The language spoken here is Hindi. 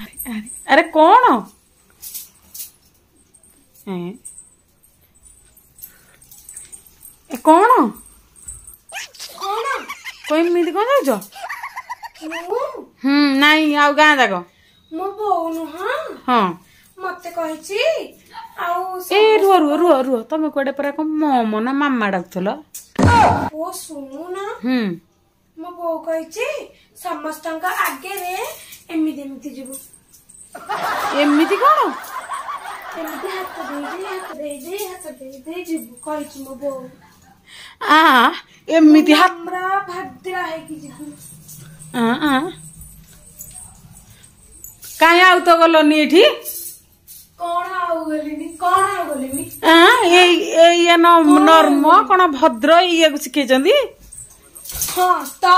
अरे अरे कौन कौन कोई मिली कौन जाओ नहीं आउ गाँ जाक मो बोउ नुह हाँ मते कहिछि आउ ए रुह रुह रुह रुह तुम कड़े पर मोमो ना मामा डाकुल ओ सुनु ना मो बोउ कहिछि समस्तंका आगे रे एमिति एमिति जीवु एमिति कौन एमिति हाथ दे जीवु कहिछि मो बोउ आ एमिति हाथ हमरा भद्रा है कि जीवु काहे आउ तो गलोनी एठी कौन आउ गलिनी नर्म कौन भद्र ये शिखेचंदी हाँ तो